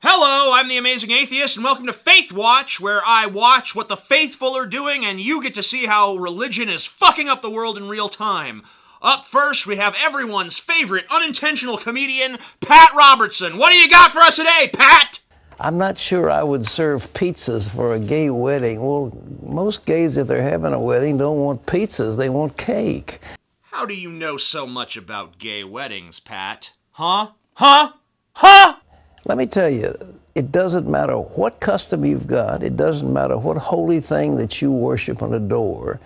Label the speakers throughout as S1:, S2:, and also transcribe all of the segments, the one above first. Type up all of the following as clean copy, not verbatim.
S1: Hello, I'm the Amazing Atheist, and welcome to Faith Watch, where I watch what the faithful are doing, and you get to see how religion is fucking up the world in real time. Up first, we have everyone's favorite unintentional comedian, Pat Robertson. What do you got for us today, Pat?
S2: I'm not sure I would serve pizzas for a gay wedding. Well, most gays, if they're having a wedding, don't want pizzas, they want cake.
S1: How do you know so much about gay weddings, Pat? Huh?
S2: Let me tell you, it doesn't matter what custom you've got, it doesn't matter what holy thing that you worship and adore.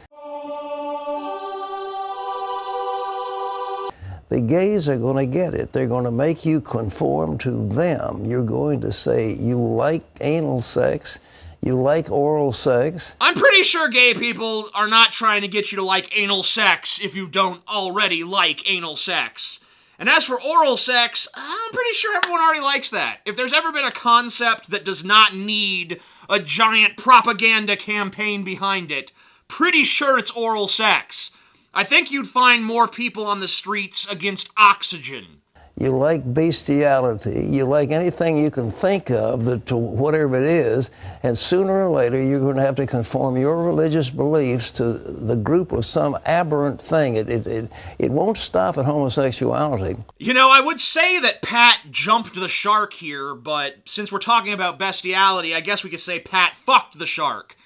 S2: The gays are going to get it. They're going to make you conform to them. You're going to say you like anal sex, you like oral sex.
S1: I'm pretty sure gay people are not trying to get you to like anal sex if you don't already like anal sex. And as for oral sex, I'm pretty sure everyone already likes that. If there's ever been a concept that does not need a giant propaganda campaign behind it, pretty sure it's oral sex. I think you'd find more people on the streets against oxygen.
S2: You like bestiality, you like anything you can think of to whatever it is, and sooner or later you're going to have to conform your religious beliefs to the group of some aberrant thing. It won't stop at homosexuality.
S1: You know, I would say that Pat jumped the shark here, but since we're talking about bestiality, I guess we could say Pat fucked the shark.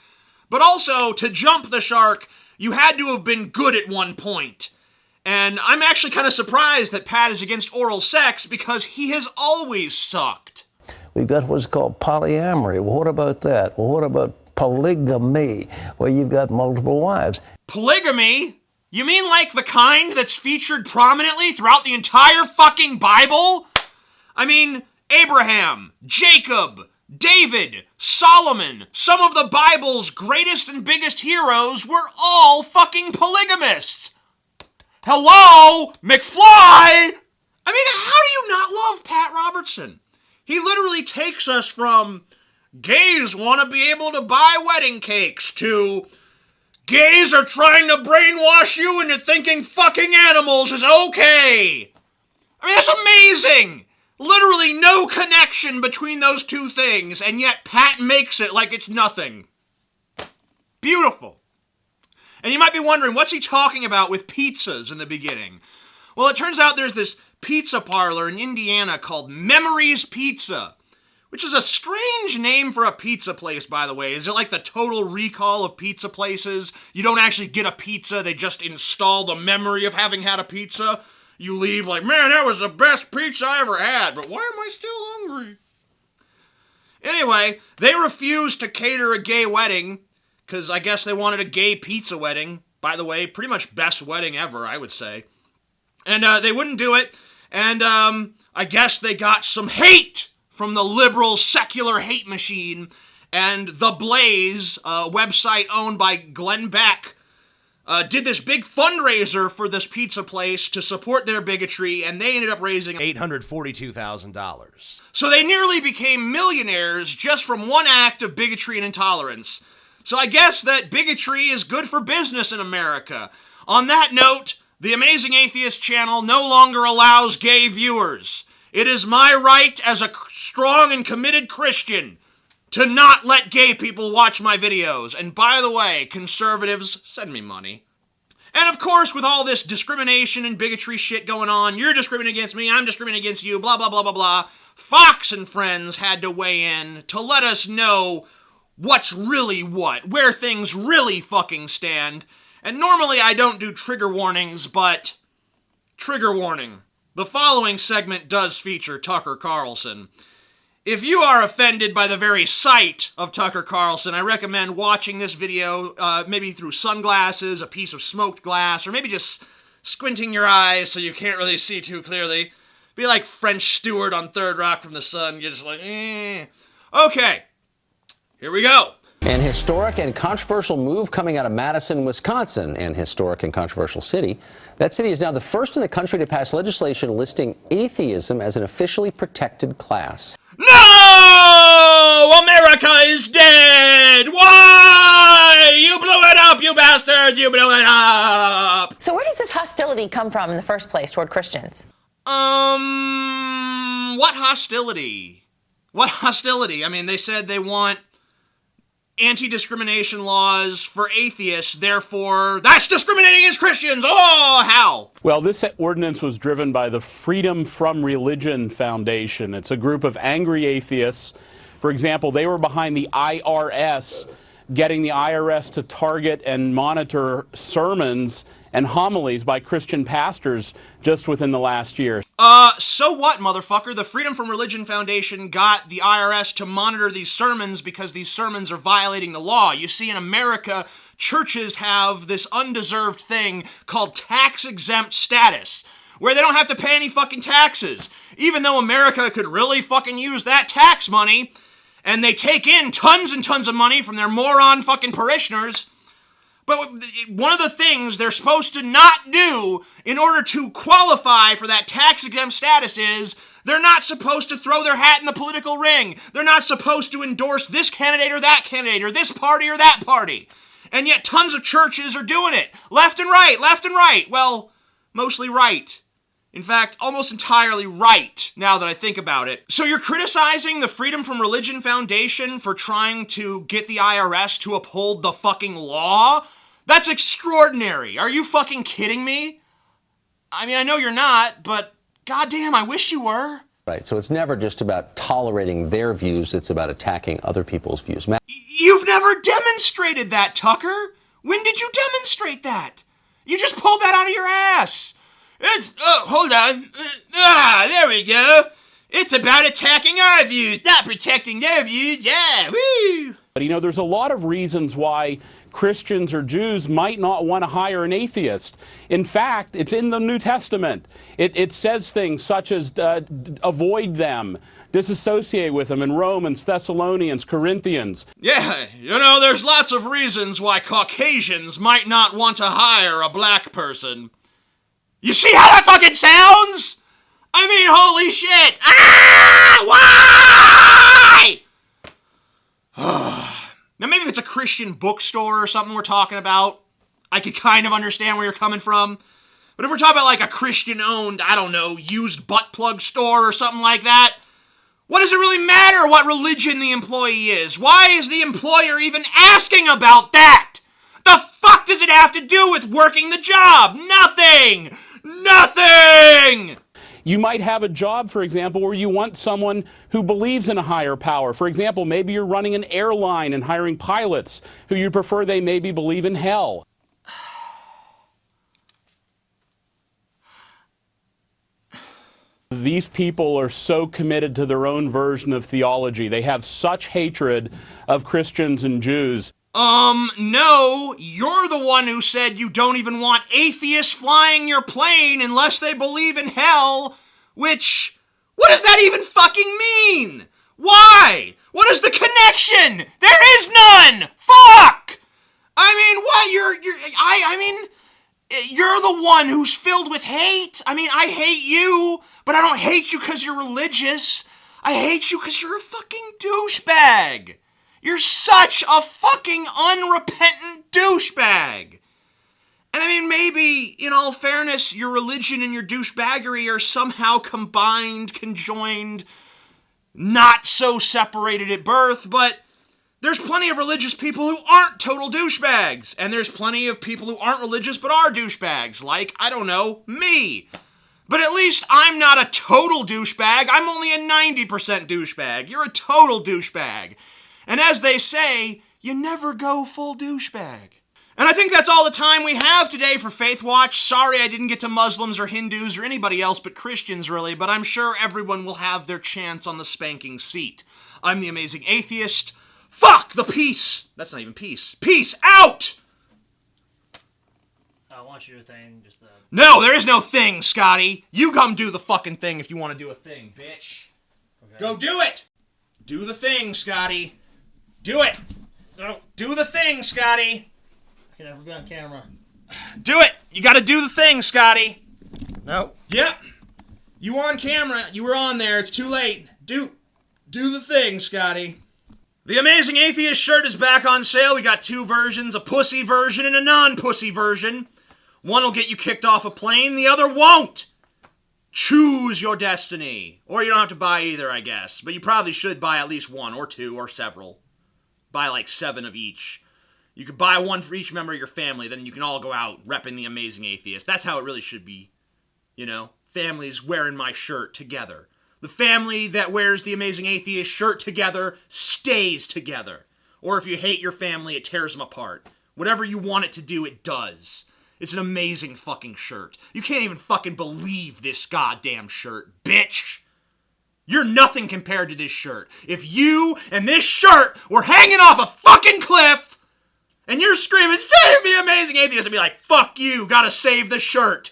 S1: But also, to jump the shark, you had to have been good at one point. And I'm actually kind of surprised that Pat is against oral sex because he has always sucked.
S2: We've got what's called polyamory. Well, what about that? Well, what about polygamy, where you've got multiple wives?
S1: Polygamy? You mean like the kind that's featured prominently throughout the entire fucking Bible? I mean, Abraham, Jacob, David, Solomon, some of the Bible's greatest and biggest heroes were all fucking polygamists. Hello, McFly! I mean, how do you not love Pat Robertson? He literally takes us from gays want to be able to buy wedding cakes to gays are trying to brainwash you into thinking fucking animals is okay. I mean, that's amazing! Literally no connection between those two things, and yet Pat makes it like it's nothing. Beautiful. And you might be wondering, what's he talking about with pizzas in the beginning? Well, it turns out there's this pizza parlor in Indiana called Memories Pizza, which is a strange name for a pizza place, by the way. Is it like the Total Recall of pizza places? You don't actually get a pizza, they just install the memory of having had a pizza. You leave like, man, that was the best pizza I ever had, but why am I still hungry? Anyway, they refused to cater a gay wedding, because I guess they wanted a gay pizza wedding. By the way, pretty much best wedding ever, I would say. And they wouldn't do it. And I guess they got some hate from the liberal secular hate machine. And The Blaze, a website owned by Glenn Beck, did this big fundraiser for this pizza place to support their bigotry. And they ended up raising $842,000. So they nearly became millionaires just from one act of bigotry and intolerance. So I guess that bigotry is good for business in America. On that note, the Amazing Atheist channel no longer allows gay viewers. It is my right as a strong and committed Christian to not let gay people watch my videos. And by the way, conservatives, send me money. And of course, with all this discrimination and bigotry shit going on, you're discriminating against me, I'm discriminating against you, blah, blah, blah, blah, blah, Fox and Friends had to weigh in to let us know what's really what, where things really fucking stand. And normally I don't do trigger warnings, but trigger warning. The following segment does feature Tucker Carlson. If you are offended by the very sight of Tucker Carlson, I recommend watching this video maybe through sunglasses, a piece of smoked glass, or maybe just squinting your eyes so you can't really see too clearly. Be like French Stewart on Third Rock from the Sun. You're just like, eh. Okay. Here we go.
S3: An historic and controversial move coming out of Madison, Wisconsin, an historic and controversial city. That city is now the first in the country to pass legislation listing atheism as an officially protected class.
S1: No! America is dead! Why? You blew it up, you bastards! You blew it up!
S4: So where does this hostility come from in the first place toward Christians?
S1: What hostility? What hostility? I mean, they said they want anti-discrimination laws for atheists, therefore that's discriminating against Christians. Oh, how?
S5: Well, this ordinance was driven by the Freedom from Religion Foundation. It's a group of angry atheists. For example, they were behind the IRS, getting the IRS to target and monitor sermons and homilies by Christian pastors just within the last year.
S1: So what, motherfucker? The Freedom from Religion Foundation got the IRS to monitor these sermons because these sermons are violating the law. You see, in America, churches have this undeserved thing called tax-exempt status, where they don't have to pay any fucking taxes, even though America could really fucking use that tax money, and they take in tons and tons of money from their moron fucking parishioners. But one of the things they're supposed to not do in order to qualify for that tax-exempt status is they're not supposed to throw their hat in the political ring. They're not supposed to endorse this candidate or that candidate or this party or that party. And yet tons of churches are doing it. Left and right, left and right. Well, mostly right. In fact, almost entirely right, now that I think about it. So you're criticizing the Freedom from Religion Foundation for trying to get the IRS to uphold the fucking law? That's extraordinary. Are you fucking kidding me? I mean, I know you're not, but goddamn, I wish you were.
S3: Right, so it's never just about tolerating their views, it's about attacking other people's views.
S1: You've never demonstrated that, Tucker. When did you demonstrate that? You just pulled that out of your ass. Hold on. There we go. It's about attacking our views, not protecting their views. Yeah, woo!
S5: But you know, there's a lot of reasons why Christians or Jews might not want to hire an atheist. In fact, it's in the New Testament. It says things such as avoid them, disassociate with them in Romans, Thessalonians, Corinthians.
S1: Yeah, you know, there's lots of reasons why Caucasians might not want to hire a black person. You see how that fucking sounds? I mean, holy shit! Why? Now, maybe if it's a Christian bookstore or something we're talking about, I could kind of understand where you're coming from. But if we're talking about like a Christian-owned, I don't know, used butt plug store or something like that, what does it really matter what religion the employee is? Why is the employer even asking about that? The fuck does it have to do with working the job? Nothing! Nothing!
S5: You might have a job, for example, where you want someone who believes in a higher power. For example, maybe you're running an airline and hiring pilots who you prefer they maybe believe in hell. These people are so committed to their own version of theology. They have such hatred of Christians and Jews.
S1: No, you're the one who said you don't even want atheists flying your plane unless they believe in hell, which, what does that even fucking mean? Why? What is the connection? There is none! Fuck! I mean, what, you're the one who's filled with hate. I mean, I hate you, but I don't hate you because you're religious. I hate you because you're a fucking douchebag. You're such a fucking unrepentant douchebag. And I mean, maybe, in all fairness, your religion and your douchebaggery are somehow combined, conjoined, not so separated at birth, but there's plenty of religious people who aren't total douchebags. And there's plenty of people who aren't religious but are douchebags, like, I don't know, me. But at least I'm not a total douchebag. I'm only a 90% douchebag. You're a total douchebag. And as they say, you never go full douchebag. And I think that's all the time we have today for Faith Watch. Sorry I didn't get to Muslims or Hindus or anybody else but Christians, really, but I'm sure everyone will have their chance on the spanking seat. I'm the Amazing Atheist. Fuck the peace! That's not even peace. Peace out!
S6: I want you to thing, just
S1: No, there is no thing, Scotty. You come do the fucking thing if you want to do a thing, bitch. Okay. Go do it! Do the thing, Scotty. Do it!
S6: No.
S1: Do the thing, Scotty!
S6: I can never be on camera.
S1: Do it! You gotta do the thing, Scotty!
S6: No.
S1: Yep. You on camera. You were on there. It's too late. Do the thing, Scotty. The Amazing Atheist shirt is back on sale. We got two versions, a pussy version and a non-pussy version. One will get you kicked off a plane, the other won't. Choose your destiny. Or you don't have to buy either, I guess. But you probably should buy at least one or two or several. Buy like 7 of each. You could buy one for each member of your family, then you can all go out repping the Amazing Atheist. That's how it really should be. You know? Families wearing my shirt together. The family that wears the Amazing Atheist shirt together stays together. Or if you hate your family, it tears them apart. Whatever you want it to do, it does. It's an amazing fucking shirt. You can't even fucking believe this goddamn shirt, bitch. You're nothing compared to this shirt. If you and this shirt were hanging off a fucking cliff and you're screaming, save me, Amazing Atheist, I'd be like, fuck you, gotta save the shirt.